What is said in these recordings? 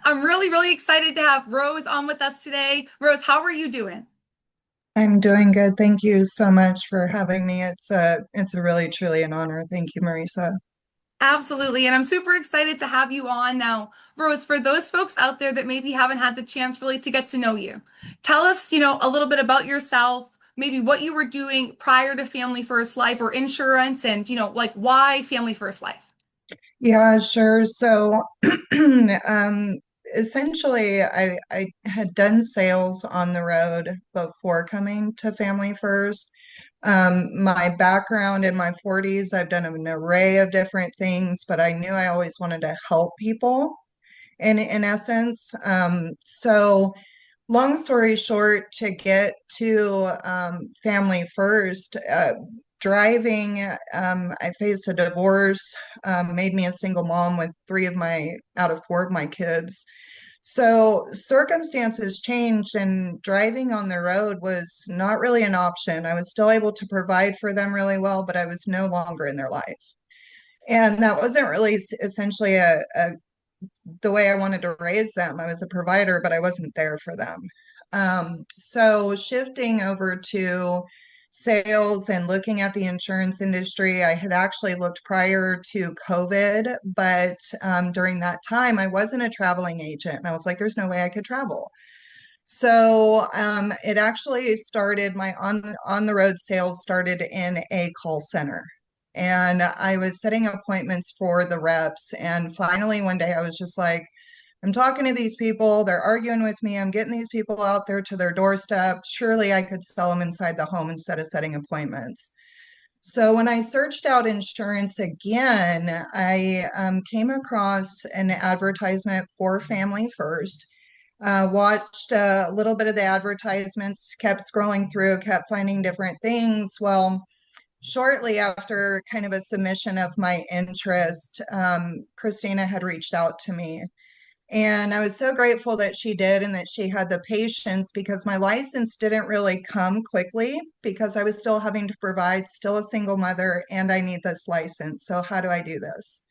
I'm really, really excited to have Rose on with us today. Rose, how are you doing? I'm doing good. Thank you so much for having me. It's a really truly an honor. Thank you, Marisa. Absolutely. And I'm super excited to have you on now. Rose, for those folks out there that maybe haven't had the chance really to get to know you, tell us, a little bit about yourself, maybe what you were doing prior to Family First Life or insurance, and, like why Family First Life? Yeah, sure. So, um, essentially, I had done sales on the road before coming to Family First. My background in my 40s, I've done an array of different things, but I knew I always wanted to help people in essence. So long story short, to get to Family First, driving, I faced a divorce, made me a single mom with out of four of my kids. So circumstances changed, and driving on the road was not really an option. I was still able to provide for them really well, but I was no longer in their life. And that wasn't really essentially the way I wanted to raise them. I was a provider, but I wasn't there for them. So shifting over to sales and looking at the insurance industry, I had actually looked prior to COVID, but during that time, I wasn't a traveling agent. And I was like, there's no way I could travel. So it actually started my on the road sales started in a call center. And I was setting appointments for the reps. And finally, one day I was just like, I'm talking to these people, they're arguing with me, I'm getting these people out there to their doorstep. Surely I could sell them inside the home instead of setting appointments. So when I searched out insurance again, I came across an advertisement for Family First. Watched a little bit of the advertisements, kept scrolling through, kept finding different things. Well, shortly after kind of a submission of my interest, Christina had reached out to me. And I was so grateful that she did and that she had the patience because my license didn't really come quickly because I was still having to provide, still a single mother, and I need this license. So, how do I do this?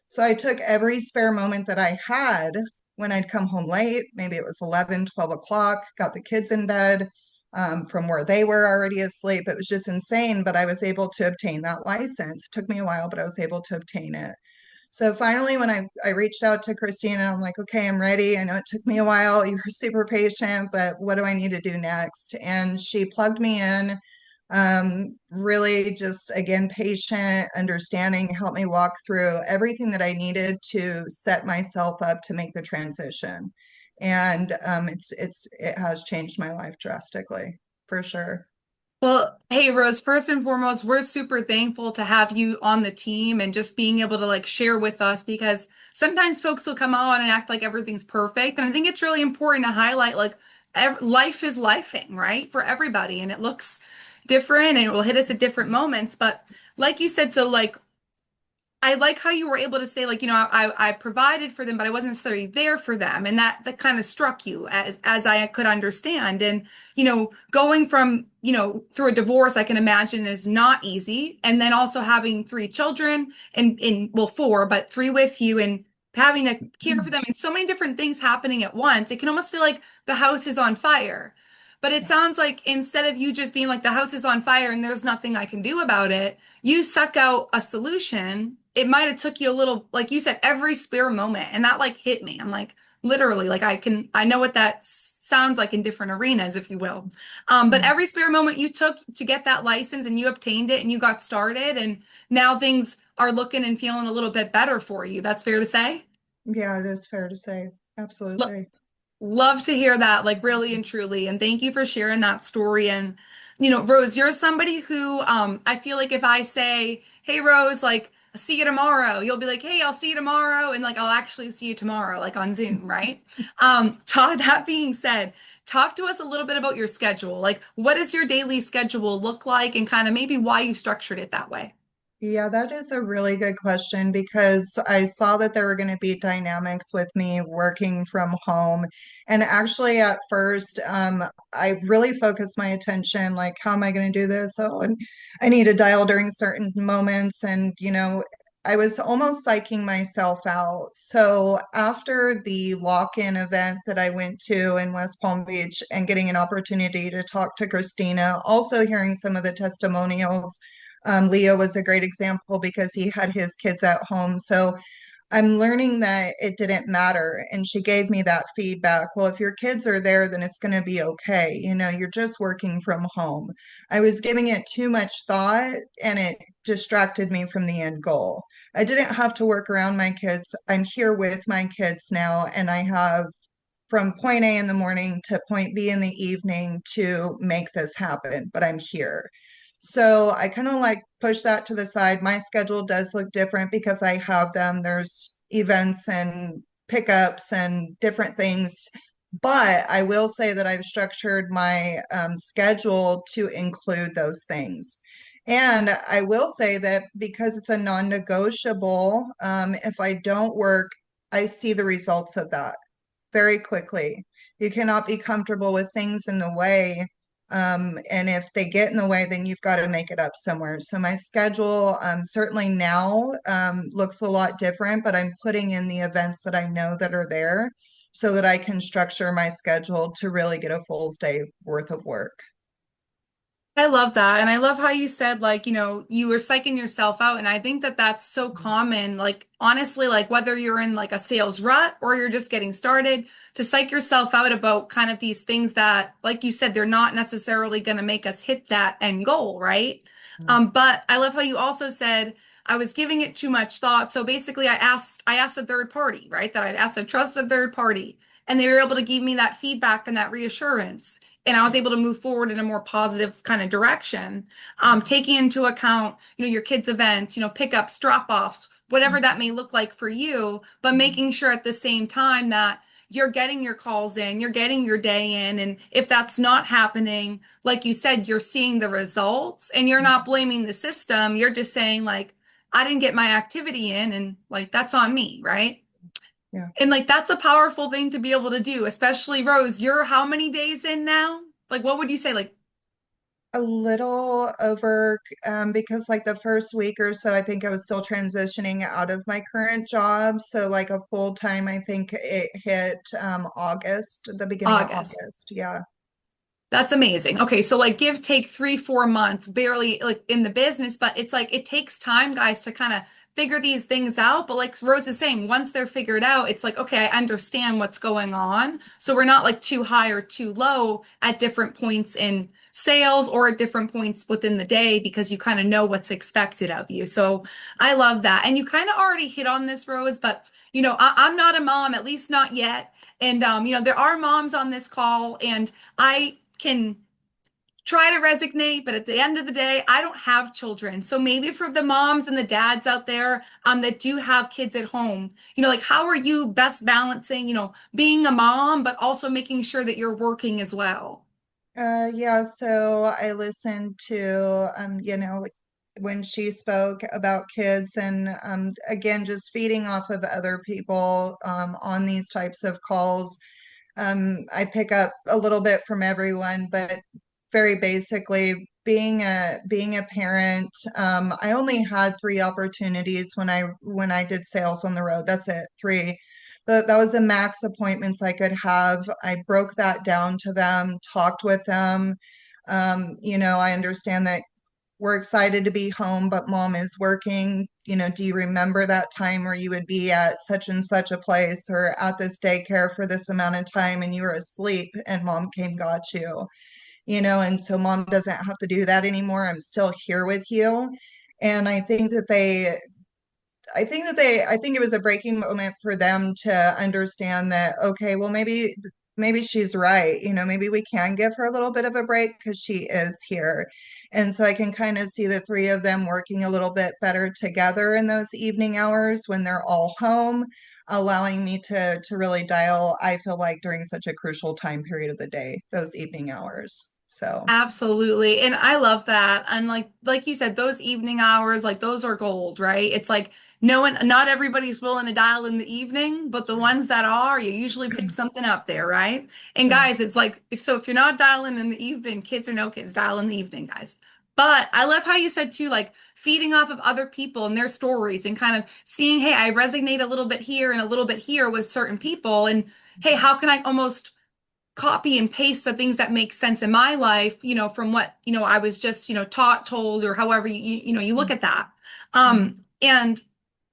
So, I took every spare moment that I had when I'd come home late. Maybe it was 11, 12 o'clock, got the kids in bed from where they were already asleep. It was just insane, but I was able to obtain that license. It took me a while, but I was able to obtain it. So finally, when I reached out to Christine and I'm like, okay, I'm ready. I know it took me a while. You were super patient, but what do I need to do next? And she plugged me in, really just again, patient, understanding, helped me walk through everything that I needed to set myself up to make the transition. And it has changed my life drastically, for sure. Well, hey Rose, first and foremost, we're super thankful to have you on the team and just being able to like share with us because sometimes folks will come on and act like everything's perfect. And I think it's really important to highlight like life is lifing, right? For everybody. And it looks different and it will hit us at different moments. But like you said, so like I like how you were able to say like, I provided for them, but I wasn't necessarily there for them. And that kind of struck you as I could understand. And, going from, through a divorce, I can imagine is not easy. And then also having three children and well, four, but three with you and having to care for them and so many different things happening at once. It can almost feel like the house is on fire. But it sounds like instead of you just being like the house is on fire and there's nothing I can do about it, you suck out a solution. It might have took you a little, like you said, every spare moment, and that like hit me. I'm like, literally, like I know what that sounds like in different arenas, if you will. But every spare moment you took to get that license and you obtained it and you got started, and now things are looking and feeling a little bit better for you. That's fair to say. Yeah, it is fair to say. Absolutely. Love to hear that, like really and truly. And thank you for sharing that story. And, Rose, you're somebody who I feel like if I say, hey, Rose, like, I'll see you tomorrow, you'll be like, hey, I'll see you tomorrow. And like, I'll actually see you tomorrow, like on Zoom, right? That being said, talk to us a little bit about your schedule. Like, what does your daily schedule look like and kind of maybe why you structured it that way? Yeah, that is a really good question because I saw that there were going to be dynamics with me working from home. And actually, at first, I really focused my attention like, how am I going to do this? Oh, and I need to dial during certain moments. And, I was almost psyching myself out. So after the lock-in event that I went to in West Palm Beach and getting an opportunity to talk to Christina, also hearing some of the testimonials, Leo was a great example because he had his kids at home. So I'm learning that it didn't matter. And she gave me that feedback. Well, if your kids are there, then it's going to be okay. You know, you're just working from home. I was giving it too much thought and it distracted me from the end goal. I didn't have to work around my kids. I'm here with my kids now, and I have from point A in the morning to point B in the evening to make this happen, but I'm here. So I kind of like push that to the side. My schedule does look different because I have them. There's events and pickups and different things. But I will say that I've structured my schedule to include those things. And I will say that because it's a non-negotiable, if I don't work, I see the results of that very quickly. You cannot be comfortable with things in the way. And if they get in the way, then you've got to make it up somewhere. So my schedule certainly now looks a lot different, but I'm putting in the events that I know that are there so that I can structure my schedule to really get a full day worth of work. I love that. And I love how you said, like, you were psyching yourself out. And I think that that's so common. Like, honestly, like whether you're in like a sales rut or you're just getting started, to psych yourself out about kind of these things that, like you said, they're not necessarily going to make us hit that end goal, right? But I love how you also said, I was giving it too much thought. So basically I asked a third party, right? That I asked a trusted third party, and they were able to give me that feedback and that reassurance, and I was able to move forward in a more positive kind of direction, taking into account, your kids' events, pickups, drop-offs, whatever that may look like for you, but making sure at the same time that you're getting your calls in, you're getting your day in, and if that's not happening, like you said, you're seeing the results, and you're not blaming the system. You're just saying like, I didn't get my activity in, and like that's on me, right? Yeah. And like that's a powerful thing to be able to do, especially Rose, you're how many days in now? Like what would you say? Like, A little over because like the first week or so, I think I was still transitioning out of my current job. So like a full time, I think it hit August, the beginning of August. August. Yeah. That's amazing. Okay, so like give take 3, 4 months, barely like in the business, but it's like it takes time, guys, to kind of figure these things out. But like Rose is saying, once they're figured out, it's like, okay, I understand what's going on. So we're not like too high or too low at different points in sales or at different points within the day because you kind of know what's expected of you. So I love that. And you kind of already hit on this, Rose, but I'm not a mom, at least not yet. And there are moms on this call, and I can try to resonate, but at the end of the day, I don't have children. So maybe for the moms and the dads out there that do have kids at home, like how are you best balancing, being a mom, but also making sure that you're working as well? Yeah, so I listened to like, when she spoke about kids and again just feeding off of other people on these types of calls. I pick up a little bit from everyone, but very basically being a parent, I only had 3 opportunities when I did sales on the road. That's it, 3. But that was the max appointments I could have. I broke that down to them, talked with them. I understand that we're excited to be home, but mom is working. Do you remember that time where you would be at such and such a place or at this daycare for this amount of time and you were asleep and mom came got you? And so mom doesn't have to do that anymore. I'm still here with you. And I think it was a breaking moment for them to understand that, okay, well, maybe she's right. Maybe we can give her a little bit of a break because she is here. And so I can kind of see the 3 of them working a little bit better together in those evening hours when they're all home, allowing me to really dial, I feel like during such a crucial time period of the day, those evening hours. So, Absolutely. And I love that. And like you said, those evening hours, like those are gold, right? It's like no one, not everybody's willing to dial in the evening, but the ones that are, you usually pick something up there, right? And yeah. guys, it's like if you're not dialing in the evening, kids or no kids, dial in the evening, guys. But I love how you said too, like feeding off of other people and their stories and kind of seeing, hey, I resonate a little bit here and a little bit here with certain people. And hey, how can I almost copy and paste the things that make sense in my life, from what, I was just, taught, told, or however you look at that. Mhm. And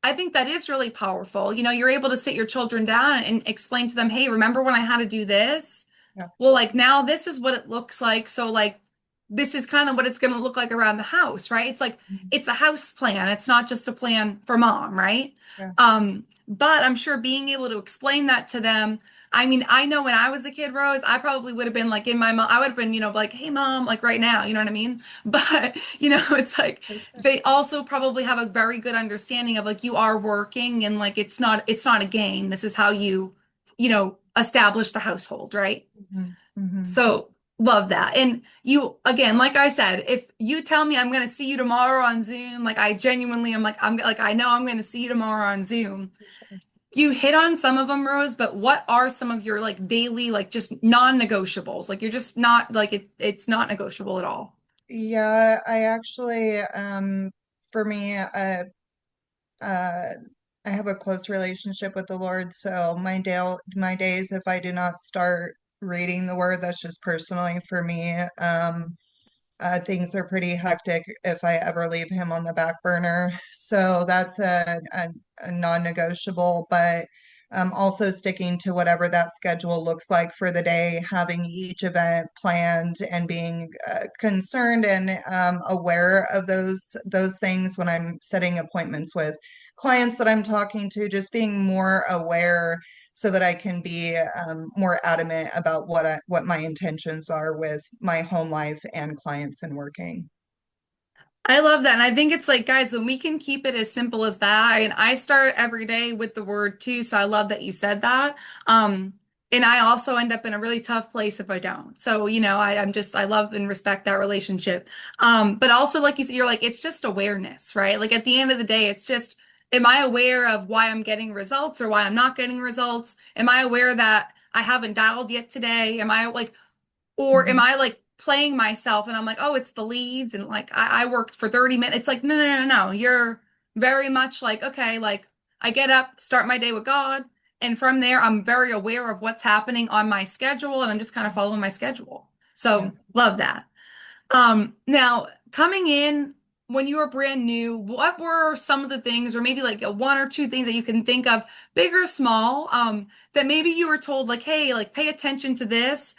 I think that is really powerful. You're able to sit your children down and explain to them, hey, remember when I had to do this? Yeah. Well, like now this is what it looks like. So like this is kind of what it's going to look like around the house, right? It's like Mhm. it's a house plan. It's not just a plan for mom, right? Yeah. But I'm sure being able to explain that to them. I mean, I know when I was a kid, Rose, I probably would have been like in my mom, I would have been, like, hey, mom, like right now, you know what I mean? But, it's like For sure. they also probably have a very good understanding of like you are working and like it's not a game. This is how establish the household, right? Mhm. Mhm. So love that. And you, again, like I said, if you tell me I'm going to see you tomorrow on Zoom, like I genuinely am like, I know I'm going to see you tomorrow on Zoom. For sure. You hit on some of them, Rose, but what are some of your like daily, like just non-negotiables? Like you're just not like it's not negotiable at all. Yeah, I actually, for me, uh, I have a close relationship with the Lord, so my days, if I do not start reading the Word, that's just personally for me. Things are pretty hectic if I ever leave him on the back burner. So that's a non-negotiable, but also sticking to whatever that schedule looks like for the day, having each event planned and being concerned and aware of those things when I'm setting appointments with clients that I'm talking to, just being more aware so that I can be more adamant about what my intentions are with my home life and clients and working. I love that. And I think it's like, guys, when we can keep it as simple as that, and I start every day with the word too. So I love that you said that. And I also end up in a really tough place if I don't. So, I love and respect that relationship. But also, like you said, you're like, it's just awareness, right? Like at the end of the day, it's just, am I aware of why I'm getting results or why I'm not getting results? Am I aware that I haven't dialed yet today? Am I like, or am Mhm. I like playing myself and I'm like, oh, it's the leads and like I worked for 30 minutes. It's like, no, no, no, no. You're very much like, okay, like I get up, start my day with God. And from there, I'm very aware of what's happening on my schedule and I'm just kind of following my schedule. So Yes. love that. Now coming in when you were brand new, what were some of the things, or maybe like one or two things that you can think of, big or small, that maybe you were told like, hey, like pay attention to this.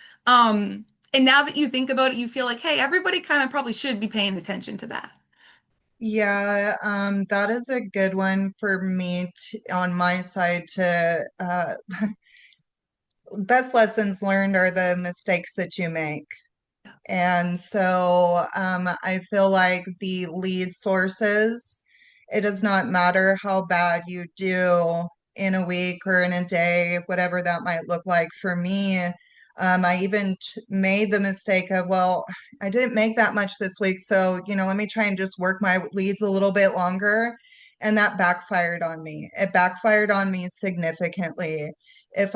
And now that you think about it, you feel like, hey, everybody kind of probably should be paying attention to that. Yeah, that is a good one for me on my side to best lessons learned are the mistakes that you make. And so I feel like the lead sources, it does not matter how bad you do in a week or in a day, whatever that might look like for me. I even made the mistake of, well, I didn't make that much this week, so let me try and just work my leads a little bit longer. And that backfired on me. It backfired on me significantly. If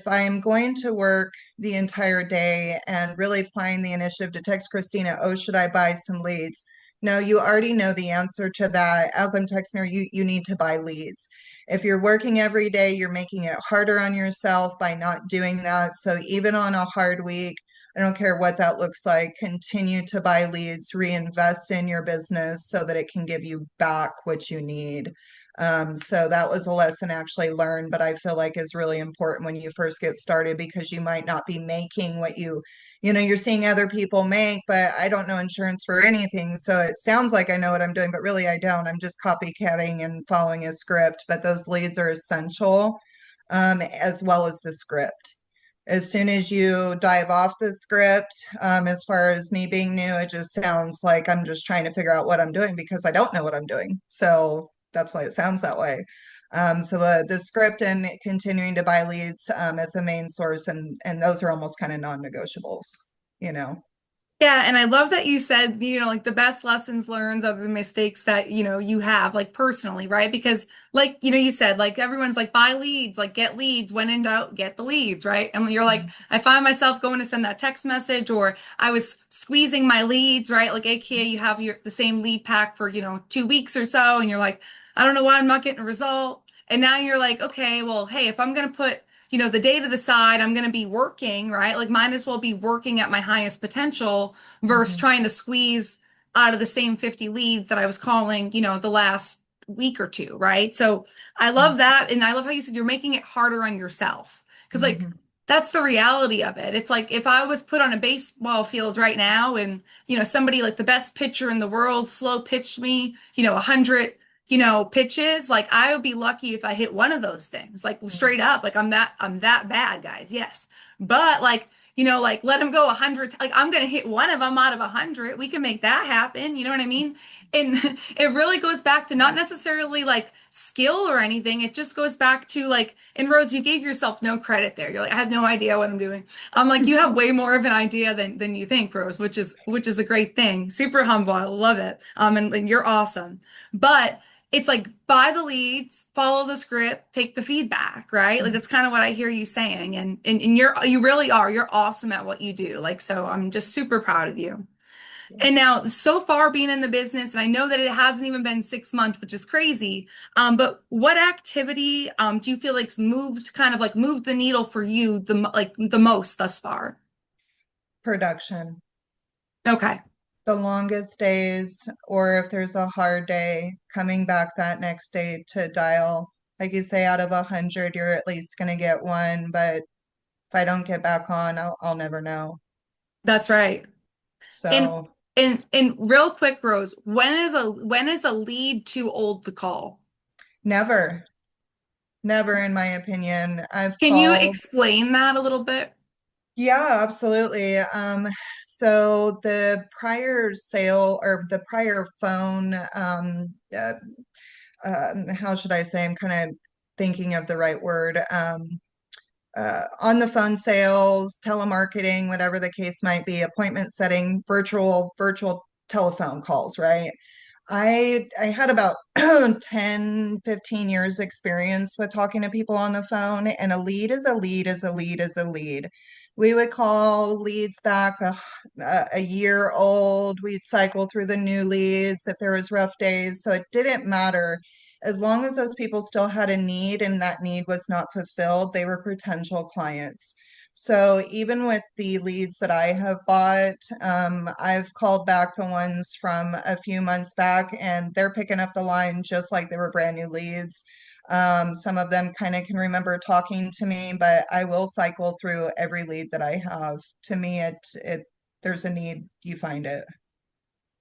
I'm going to work the entire day and really find the initiative to text Christina, oh, should I buy some leads? No, you already know the answer to that. As I'm texting her, you need to buy leads. If you're working every day, you're making it harder on yourself by not doing that. So even on a hard week, I don't care what that looks like, continue to buy leads, reinvest in your business so that it can give you back what you need. So that was a lesson actually learned, but I feel like is really important when you first get started because you might not be making what you're seeing other people make, but I don't know insurance for anything. So it sounds like I know what I'm doing, but really I don't. I'm just copycatting and following a script, but those leads are essential, as well as the script. As soon as you dive off the script, as far as me being new, it just sounds like I'm just trying to figure out what I'm doing because I don't know what I'm doing. So that's why it sounds that way. So the script and continuing to buy leads as the main source, and those are almost kind of non-negotiables, you know. Yeah, and I love that you said, like the best lessons learned are the mistakes that, you have like personally, right? Because like, you said, like everyone's like buy leads, like get leads, when in doubt, get the leads, right? And you're like, I find myself going to send that text message or I was squeezing my leads, right? Like AKA you have the same lead pack for, 2 weeks or so, and you're like, I don't know why I'm not getting a result. And now you're like, okay, well, hey, if I'm gonna put the day to the side, I'm going to be working, right? Like, might as well be working at my highest potential versus Mhm, trying to squeeze out of the same 50 leads that I was calling, the last week or two, right? So I love that. And I love how you said you're making it harder on yourself. Because, like, mhm, that's the reality of it. It's like if I was put on a baseball field right now and, somebody like the best pitcher in the world slow pitched me, 100 pitches, like I would be lucky if I hit one of those things, like mhm. straight up, like I'm that bad, guys. Yes. But like, like let him go 100, like I'm going to hit one of them out of 100. We can make that happen. You know what I mean? And it really goes back to not necessarily like skill or anything. It just goes back to like, and Rose, you gave yourself no credit there. You're like, I have no idea what I'm doing. I'm like, you have way more of an idea than you think, Rose, which is a great thing. Super humble. I love it. And you're awesome. But it's like buy the leads, follow the script, take the feedback, right? Like that's kind of what I hear you saying. And you really are. You're awesome at what you do. Like so I'm just super proud of you. And now so far being in the business, and I know that it hasn't even been 6 months, which is crazy. But what activity do you feel like's moved the needle for you the most thus far? Production. Okay. The longest days, or if there's a hard day, coming back that next day to dial, like you say, out of 100, you're at least going to get one. But if I don't get back on, I'll never know. That's right. And So and real quick, Rose, when is a lead too old to call? never, never, in my opinion. I've Can you called. explain that a little bit? Yeah, absolutely. So the prior sale or the prior phone, how should I say? I'm kind of thinking of the right word. On the phone sales, telemarketing, whatever the case might be, appointment setting, virtual telephone calls, right? I had about 10, 15 years experience with talking to people on the phone, and a lead is a lead is a lead is a lead. We would call leads back a year old. We'd cycle through the new leads if there was rough days. So it didn't matter. As long as those people still had a need and that need was not fulfilled, they were potential clients. So even with the leads that I have bought, I've called back the ones from a few months back, and they're picking up the line just like they were brand new leads. Some of them kind of can remember talking to me, but I will cycle through every lead that I have. To me, it there's a need, you find it.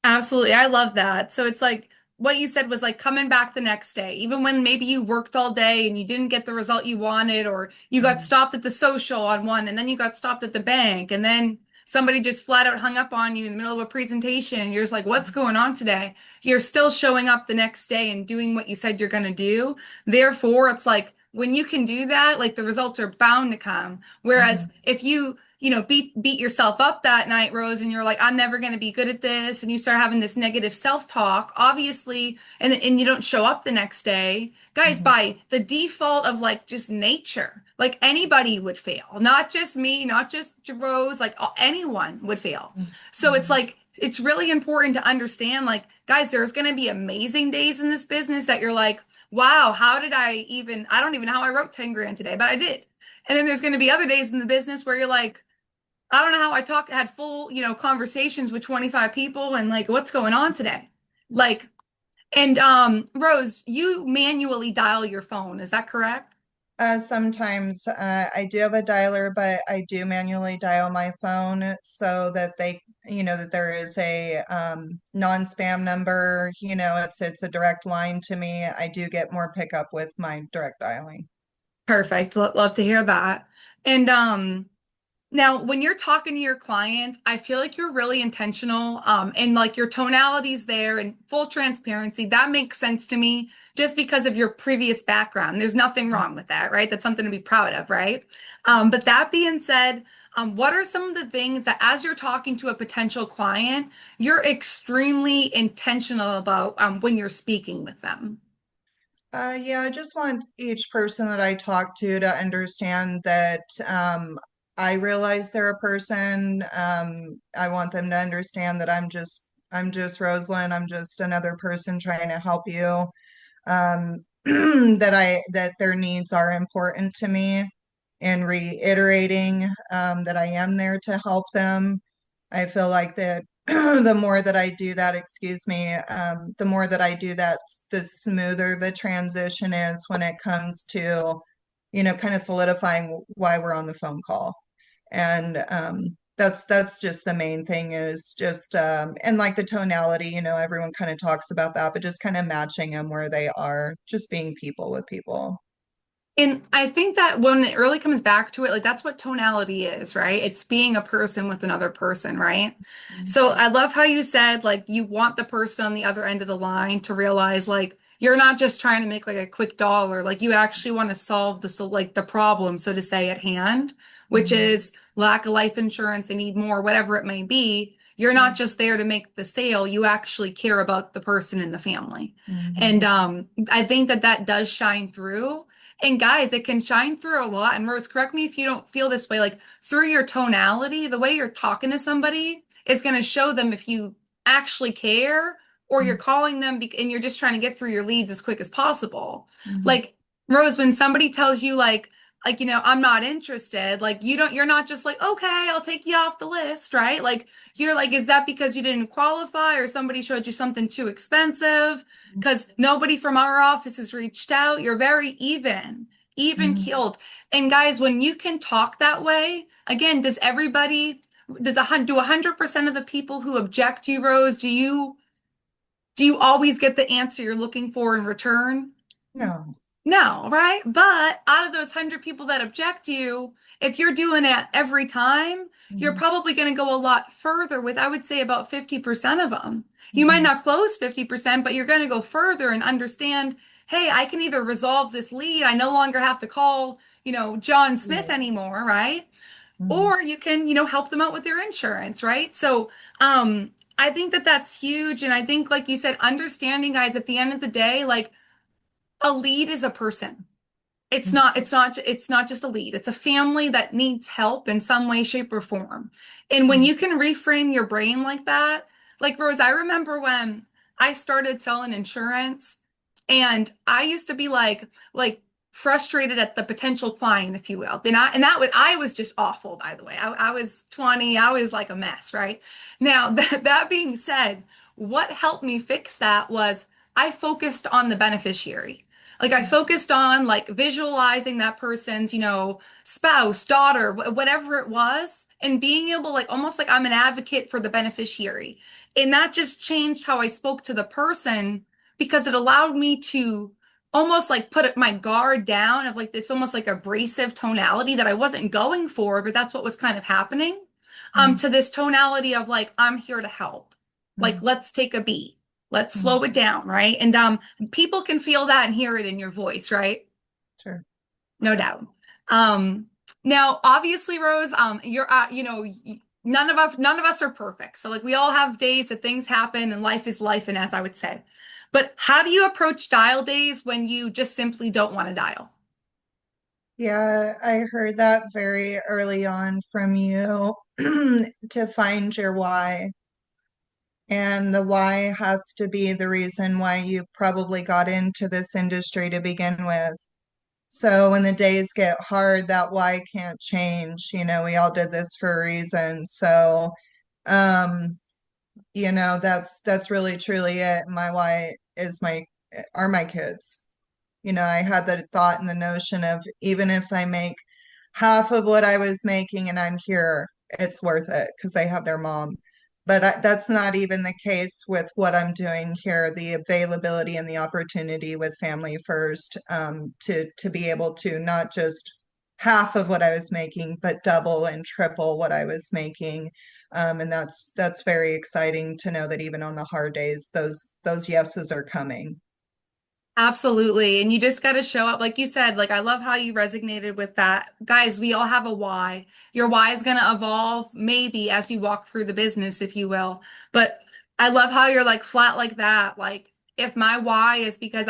Absolutely. I love that. So it's like what you said was like coming back the next day, even when maybe you worked all day and you didn't get the result you wanted, or you got Mhm, stopped at the social on one and then you got stopped at the bank and then somebody just flat out hung up on you in the middle of a presentation and you're just like, what's mhm, going on today? You're still showing up the next day and doing what you said you're going to do. Therefore, it's like when you can do that, like the results are bound to come. Whereas mhm, if you beat yourself up that night, Rose, and you're like, I'm never going to be good at this, and you start having this negative self-talk, obviously, and you don't show up the next day, guys, mhm, by the default of like just nature, like anybody would fail, not just me, not just Rose, like anyone would fail. mhm, So it's mhm, like it's really important to understand, like, guys, there's going to be amazing days in this business that you're like, wow, how did I don't even know how I wrote 10 grand today, but I did. And then there's going to be other days in the business where you're like, I don't know how had full, conversations with 25 people and like what's going on today. Like, and Rose, you manually dial your phone, is that correct? Sometimes I do have a dialer, but I do manually dial my phone so that that there is a non-spam number. It's a direct line to me. I do get more pickup with my direct dialing. Perfect. Love to hear that. And Now, when you're talking to your clients, I feel like you're really intentional, and like your tonality's there and full transparency. That makes sense to me just because of your previous background. There's nothing wrong with that, right? That's something to be proud of, right? But that being said, what are some of the things that as you're talking to a potential client, you're extremely intentional about when you're speaking with them? Yeah, I just want each person that I talk to understand that I realize they're a person. I want them to understand that I'm just Rosalind. I'm just another person trying to help you. That their needs are important to me, and reiterating that I am there to help them. I feel like that the more that I do that, excuse me, the more that I do that, the smoother the transition is when it comes to, kind of solidifying why we're on the phone call. And that's just the main thing is just and like the tonality, everyone kind of talks about that, but just kind of matching them where they are, just being people with people. And I think that when it really comes back to it, like that's what tonality is, right? It's being a person with another person, right? So I love how you said like you want the person on the other end of the line to realize like you're not just trying to make like a quick dollar, like you actually want to solve the like the problem, so to say, at hand, which Mhm. is lack of life insurance, they need more, whatever it may be. You're not just there to make the sale, you actually care about the person and the family. And Mhm. I think that that does shine through. And guys, it can shine through a lot. And Rose, correct me if you don't feel this way, like through your tonality, the way you're talking to somebody is going to show them if you actually care or you're Mhm. calling them and you're just trying to get through your leads as quick as possible. Mhm. Like Rose, when somebody tells you I'm not interested, like you're not just like, okay, I'll take you off the list, right? Like you're like, is that because you didn't qualify or somebody showed you something too expensive? Because nobody from our office has reached out. You're very even Mhm. keeled. And guys, when you can talk that way, again, does 100% of the people who object to you, Rose, do you always get the answer you're looking for in return? No. No, right? But out of those 100 people that object you, if you're doing it every time, you're Mhm. probably going to go a lot further with, I would say, about 50% of them. You might Mhm. not close 50%, but you're going to go further and understand, hey, I can either resolve this lead, I no longer have to call, John Smith Yeah. anymore, right? Mhm. Or you can, help them out with their insurance, right? So, I think that that's huge. And I think, like you said, understanding, guys, at the end of the day, like a lead is a person. It's not just a lead. It's a family that needs help in some way, shape, or form. And when Mhm. you can reframe your brain like that, like Rose, I remember when I started selling insurance and I used to be like frustrated at the potential client, if you will. And I was just awful, by the way. I was 20, I was like a mess, right? Now, that being said, what helped me fix that was I focused on the beneficiary. Like I focused on like visualizing that person's, spouse, daughter, whatever it was, and being able like almost like I'm an advocate for the beneficiary. And that just changed how I spoke to the person because it allowed me to almost like put my guard down of like this almost like abrasive tonality that I wasn't going for, but that's what was kind of happening. Mhm. To this tonality of like, I'm here to help. Like, Mhm. let's take a beat. Let's slow Mhm. it down, right? And people can feel that and hear it in your voice, right? Sure. No doubt. Um, Now, obviously, Rose, none of us are perfect. So, like, we all have days that things happen and life is life, and as I would say. But how do you approach dial days when you just simply don't want to dial? Yeah, I heard that very early on from you to find your why. And the why has to be the reason why you probably got into this industry to begin with. So when the days get hard, that why can't change. We all did this for a reason. So, um, that's really truly it. My why are my kids. I had the thought and the notion of even if I make half of what I was making and I'm here, it's worth it because I have their mom. But that's not even the case with what I'm doing here, the availability and the opportunity with Family First, to be able to not just half of what I was making, but double and triple what I was making. And that's very exciting to know that even on the hard days, those yeses are coming. Absolutely. And you just got to show up. Like you said, like I love how you resonated with that. Guys, we all have a why. Your why is going to evolve maybe as you walk through the business, if you will. But I love how you're like flat like that. Like if my why is because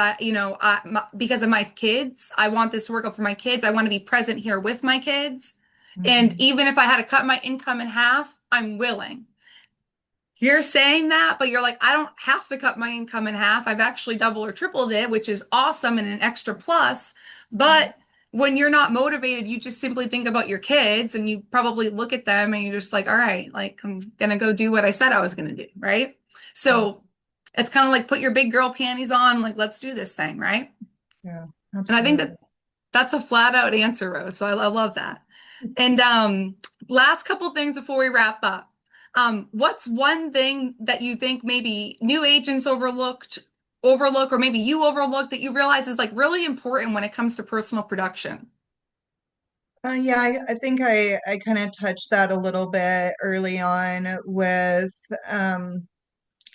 because of my kids, I want this to work out for my kids. I want to be present here with my kids. And Mhm. even if I had to cut my income in half, I'm willing. You're saying that, but you're like, I don't have to cut my income in half. I've actually doubled or tripled it, which is awesome and an extra plus. But when you're not motivated, you just simply think about your kids and you probably look at them and you're just like, all right, like I'm gonna go do what I said I was gonna do, right? Yeah, So it's kind of like put your big girl panties on, like let's do this thing, right? yeah, And I think absolutely. that that's a flat out answer, Rose. So I love that. And last couple things before we wrap up. What's one thing that you think maybe new agents overlook, or maybe you overlook that you realize is like really important when it comes to personal production? Yeah, I think I kind of touched that a little bit early on with,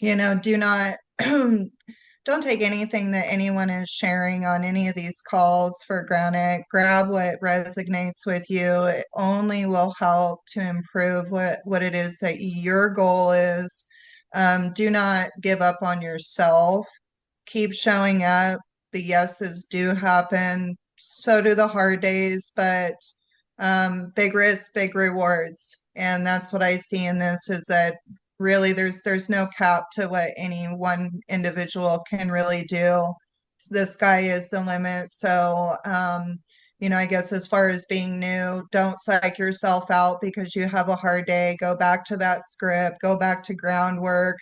do not don't take anything that anyone is sharing on any of these calls for granted. Grab what resonates with you. It only will help to improve what it is that your goal is. Do not give up on yourself. Keep showing up. The yeses do happen. So do the hard days, but big risks, big rewards. And that's what I see in this is that really there's no cap to what any one individual can really do. The sky is the limit. So I guess as far as being new, don't psych yourself out because you have a hard day. Go back to that script, go back to groundwork.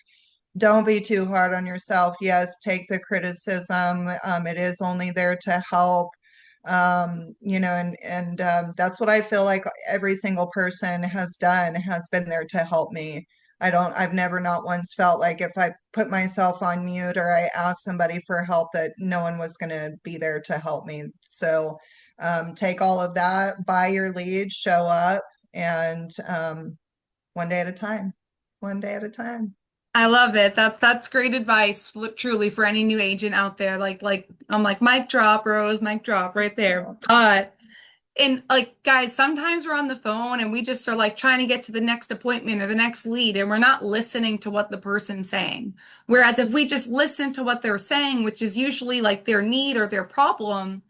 Don't be too hard on yourself. Yes, take the criticism. It is only there to help. And that's what I feel like every single person has done, has been there to help me. I've never not once felt like if I put myself on mute or I asked somebody for help that no one was going to be there to help me. So take all of that, buy your lead, show up, and one day at a time, one day at a time. I love it. That's great advice, truly, for any new agent out there. Like I'm like mic drop, Rose, mic drop right there. And like, guys, sometimes we're on the phone and we just are like trying to get to the next appointment or the next lead, and we're not listening to what the person's saying. Whereas if we just listen to what they're saying, which is usually like their need or their problem,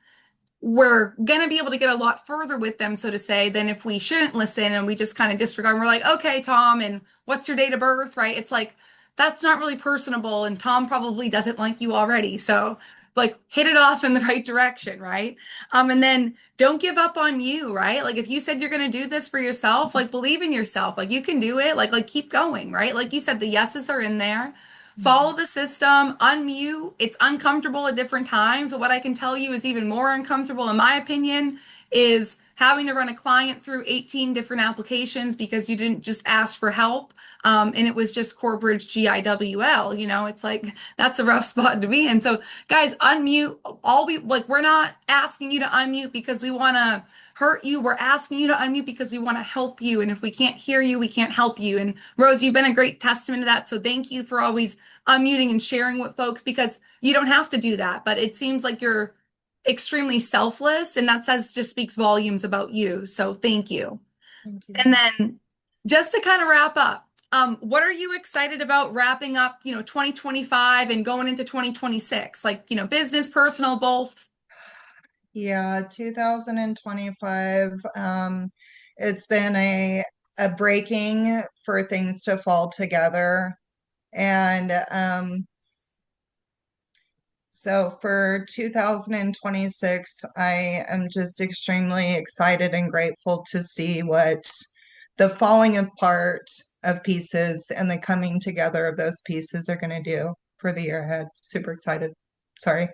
we're going to be able to get a lot further with them, so to say, than if we shouldn't listen and we just kind of disregard. And we're like, okay, Tom, and what's your date of birth, right? It's like, that's not really personable, and Tom probably doesn't like you already. So, like, hit it off in the right direction, right? And then don't give up on you, right? Like, if you said you're going to do this for yourself, like, believe in yourself. Like, you can do it. Like, keep going, right? Like you said, the yeses are in there. Mhm. Follow the system, unmute. It's uncomfortable at different times. But what I can tell you is even more uncomfortable, in my opinion, is having to run a client through 18 different applications because you didn't just ask for help. And it was just Corbridge GIWL. It's like that's a rough spot to be in. So, guys, unmute. We're not asking you to unmute because we want to hurt you. We're asking you to unmute because we want to help you. And if we can't hear you, we can't help you. And Rose, you've been a great testament to that. So thank you for always unmuting and sharing with folks because you don't have to do that. But it seems like you're extremely selfless, and that says just speaks volumes about you. So thank you. Thank And you. then just to kind of wrap up, what are you excited about wrapping up, 2025 and going into 2026? Like, business, personal, both. Yeah, 2025. It's been a breaking for things to fall together. And so for 2026, I am just extremely excited and grateful to see what the falling apart of pieces and the coming together of those pieces are going to do for the year ahead. Super excited. Sorry.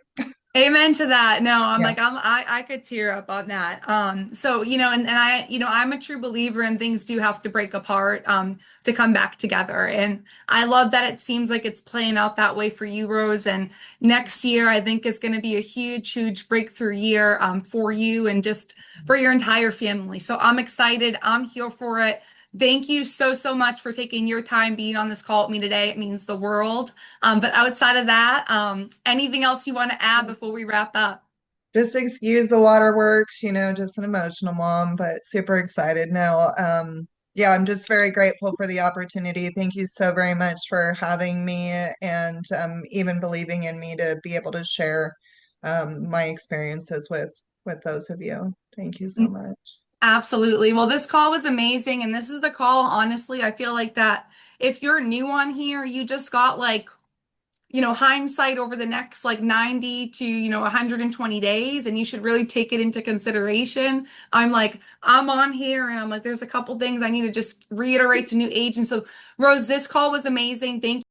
Amen to that. No, I'm Yeah. like I could tear up on that. So and I I'm a true believer in things do have to break apart to come back together. And I love that it seems like it's playing out that way for you, Rose. And next year I think is going to be a huge, huge breakthrough year for you and just for your entire family. So I'm excited. I'm here for it. Thank you so, so much for taking your time being on this call with me today. It means the world. But outside of that, anything else you want to add before we wrap up? Just excuse the waterworks, just an emotional mom, but super excited now. Yeah, I'm just very grateful for the opportunity. Thank you so very much for having me and even believing in me to be able to share my experiences with those of you. Thank you so much. Absolutely. Well, this call was amazing. And this is the call, honestly, I feel like that if you're new on here, you just got like hindsight over the next like 90 to, 120 days, and you should really take it into consideration. I'm on here and I'm like, there's a couple things I need to just reiterate to new agents. So, Rose, this call was amazing. Thank